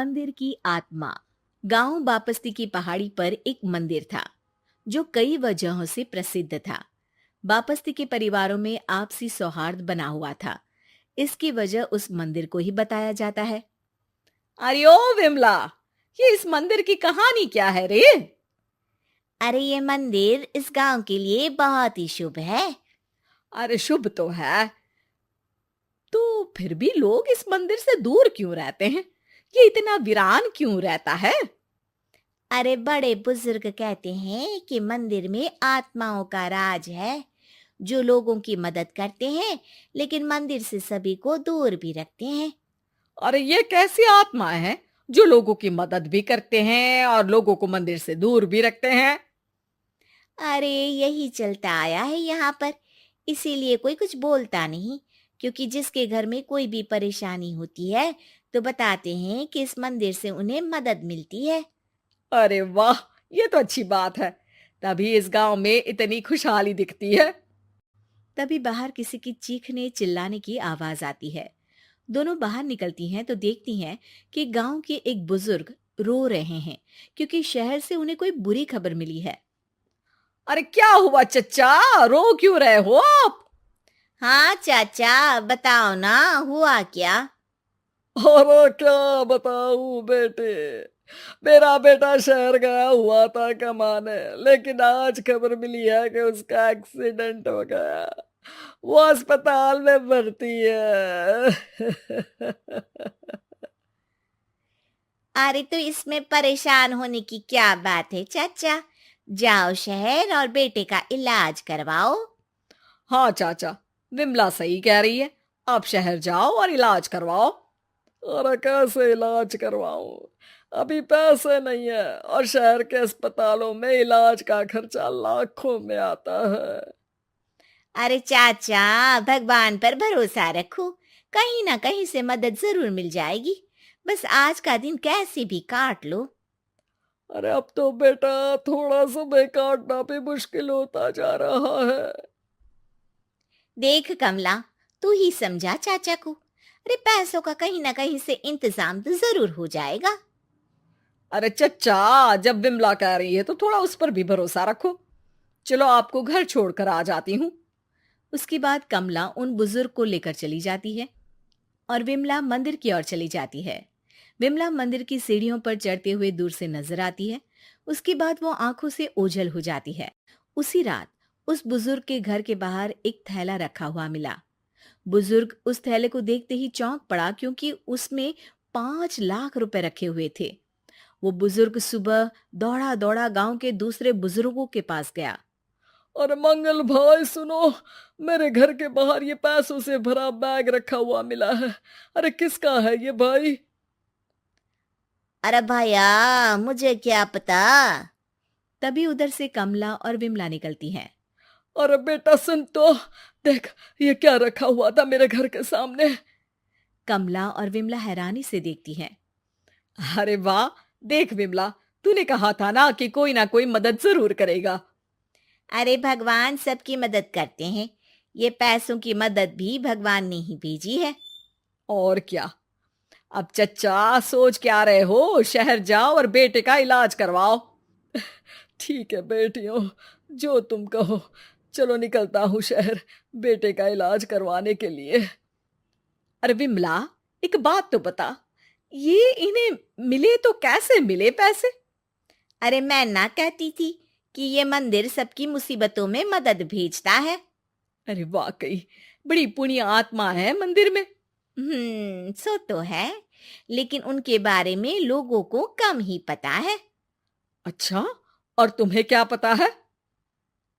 मंदिर की आत्मा। गांव बापस्ती की पहाड़ी पर एक मंदिर था जो कई वजहों से प्रसिद्ध था। बापस्ती के परिवारों में आपसी सौहार्द बना हुआ था। इसकी वजह उस मंदिर को ही बताया जाता है। अरे ओ विमला, ये इस मंदिर की कहानी क्या है रे? अरे ये मंदिर इस गांव के लिए बहुत ही शुभ है। अरे शुभ तो है, तो फिर भी लोग इस मंदिर से दूर क्यों रहते हैं? ये इतना वीरान क्यों रहता है? अरे बड़े बुजुर्ग कहते हैं कि मंदिर में आत्माओं का राज है जो लोगों की मदद करते हैं, लेकिन मंदिर से सभी को दूर भी रखते हैं। अरे ये कैसी आत्मा है जो लोगों की मदद भी करते हैं और लोगों को मंदिर से दूर भी रखते हैं? अरे यही चलता आया है यहाँ पर, इसीलिए कोई कुछ बोलता नहीं। क्योंकि जिसके घर में कोई भी परेशानी होती है तो बताते हैं कि इस मंदिर से उन्हें मदद मिलती है। अरे वाह, ये तो अच्छी बात है। तभी इस गांव में इतनी खुशहाली दिखती है। तभी बाहर किसी की चीखने चिल्लाने की आवाज आती है। दोनों बाहर निकलती हैं तो देखती हैं कि गांव के एक बुजुर्ग रो रहे हैं क्योंकि शहर से उन्हें कोई बुरी खबर मिली है। अरे क्या हुआ चच्चा, रो क्यों रहे हो आप? हाँ चाचा, बताओ ना, हुआ क्या? अरे क्या बताऊं बेटे, मेरा बेटा शहर गया हुआ था कमाने, लेकिन आज खबर मिली है कि उसका एक्सीडेंट हो गया। वो अस्पताल में भर्ती है। अरे तो इसमें परेशान होने की क्या बात है चाचा, जाओ शहर और बेटे का इलाज करवाओ। हाँ चाचा, विमला सही कह रही है। आप शहर जाओ और इलाज करवाओ। अरे कैसे इलाज करवाऊं, अभी पैसे नहीं है और शहर के अस्पतालों में इलाज का खर्चा लाखों में आता है। अरे चाचा, भगवान पर भरोसा रखो, कहीं ना कहीं से मदद जरूर मिल जाएगी। बस आज का दिन कैसे भी काट लो। अरे अब तो बेटा थोड़ा समय काटना भी मुश्किल होता जा रहा है। देख कमला, तू ही समझा चाचा को। अरे पैसों का कहीं ना कहीं से इंतजाम तो जरूर हो जाएगा। अरे चच्चा, जब विमला कह रही है तो थोड़ा उस पर भी भरोसा रखो। चलो आपको घर छोड़कर आ जाती हूँ। उसके बाद कमला उन बुजुर्ग को लेकर चली जाती है और विमला मंदिर की ओर चली जाती है। विमला मंदिर की सीढ़ियों पर चढ़ते हुए दूर से नजर आती है। उसके बाद वो आंखों से ओझल हो जाती है। उसी रात उस बुजुर्ग के घर के बाहर एक थैला रखा हुआ मिला। बुजुर्ग उस थैले को देखते ही चौंक पड़ा क्योंकि उसमें 5 लाख रुपए रखे हुए थे। वो बुजुर्ग सुबह दौड़ा दौड़ा गांव के दूसरे बुजुर्गों के पास गया। अरे मंगल भाई सुनो, मेरे घर के बाहर ये पैसों से भरा बैग रखा हुआ मिला है। अरे किसका है ये भाई? अरे भैया, मुझे क्या पता। तभी उधर से कमला और विमला निकलती हैं। अरे बेटा सुन तो, देख ये क्या रखा हुआ था मेरे घर के सामने। कमला और विमला हैरानी से देखती हैं। अरे वाह, देख विमला, तूने कहा था ना कोई मदद जरूर करेगा। अरे भगवान सबकी मदद करते हैं, ये पैसों की मदद भी भगवान ने ही भेजी है। और क्या। अब चच्चा सोच क्या रहे हो, शहर जाओ और बेटे का इलाज करवाओ। ठीक है बेटियों, जो तुम कहो। चलो निकलता हूँ शहर बेटे का इलाज करवाने के लिए। अरे विमला, एक बात तो बता, ये इन्हें मिले तो कैसे मिले पैसे? अरे मैं ना कहती थी कि ये मंदिर सबकी मुसीबतों में मदद भेजता है। अरे वाकई बड़ी पुण्य आत्मा है मंदिर में। सो तो है, लेकिन उनके बारे में लोगों को कम ही पता है। अच्छा, और तुम्हें क्या पता है?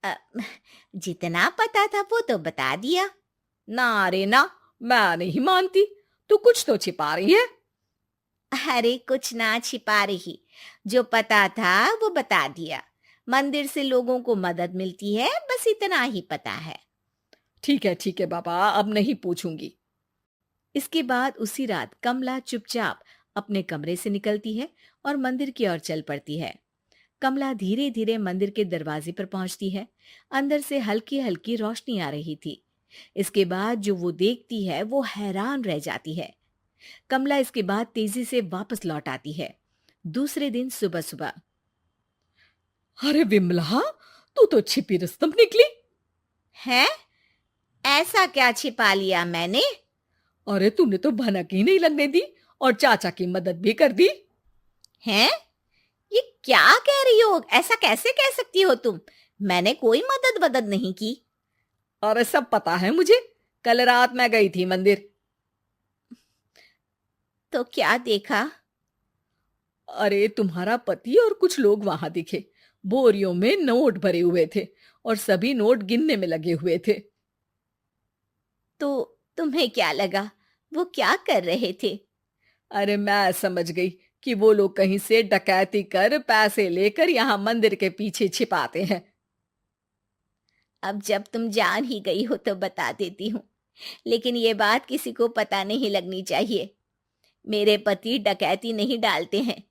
अ, जितना पता था वो तो बता दिया। ना रे ना, मैं नहीं मानती। तू कुछ तो छिपा रही है। अरे कुछ ना छिपा रही, जो पता था वो बता दिया। मंदिर से लोगों को मदद मिलती है, बस इतना ही पता है। ठीक है बाबा, अब नहीं पूछूंगी। इसके बाद उसी रात कमला चुपचाप अपने कमरे से निकलती है और मंदिर की ओर चल पड़ती है। कमला धीरे धीरे मंदिर के दरवाजे पर पहुंचती है। अंदर से हल्की हल्की रोशनी आ रही थी। इसके बाद जो वो देखती है वो हैरान रह जाती है। कमला इसके बाद तेजी से वापस लौट आती है। दूसरे दिन सुबह सुबह। अरे विमला, तू तो छिपी रुस्तम निकली। है? ऐसा क्या छिपा लिया मैंने? अरे तूने तो भनक ही नहीं लगने दी और चाचा की मदद भी कर दी। हैं? ये क्या कह रही हो? ऐसा कैसे कह सकती हो तुम? मैंने कोई मदद वदद नहीं की। अरे सब पता है मुझे, कल रात मैं गई थी मंदिर। तो क्या देखा? अरे तुम्हारा पति और कुछ लोग वहां दिखे। बोरियों में नोट भरे हुए थे और सभी नोट गिनने में लगे हुए थे। तो तुम्हें क्या लगा? वो क्या कर रहे थे? अरे मैं समझ गई कि वो लोग कहीं से डकैती कर पैसे लेकर यहाँ मंदिर के पीछे छिपाते हैं। अब जब तुम जान ही गई हो तो बता देती हूँ, लेकिन ये बात किसी को पता नहीं लगनी चाहिए। मेरे पति डकैती नहीं डालते हैं,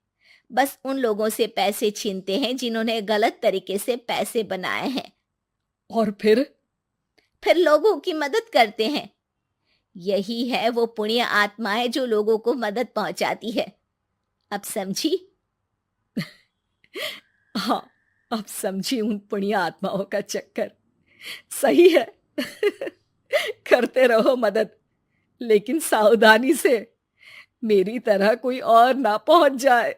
बस उन लोगों से पैसे छीनते हैं जिन्होंने गलत तरीके से पैसे बनाए हैं। और फिर लोगों की मदद करते हैं। यही है वो पुण्य आत्माएं जो लोगों को मदद पहुंचाती है। अब समझी? हाँ, अब समझी उन पुण्य आत्माओं का चक्कर। सही है। करते रहो मदद, लेकिन सावधानी से, मेरी तरह कोई और ना पहुंच जाए।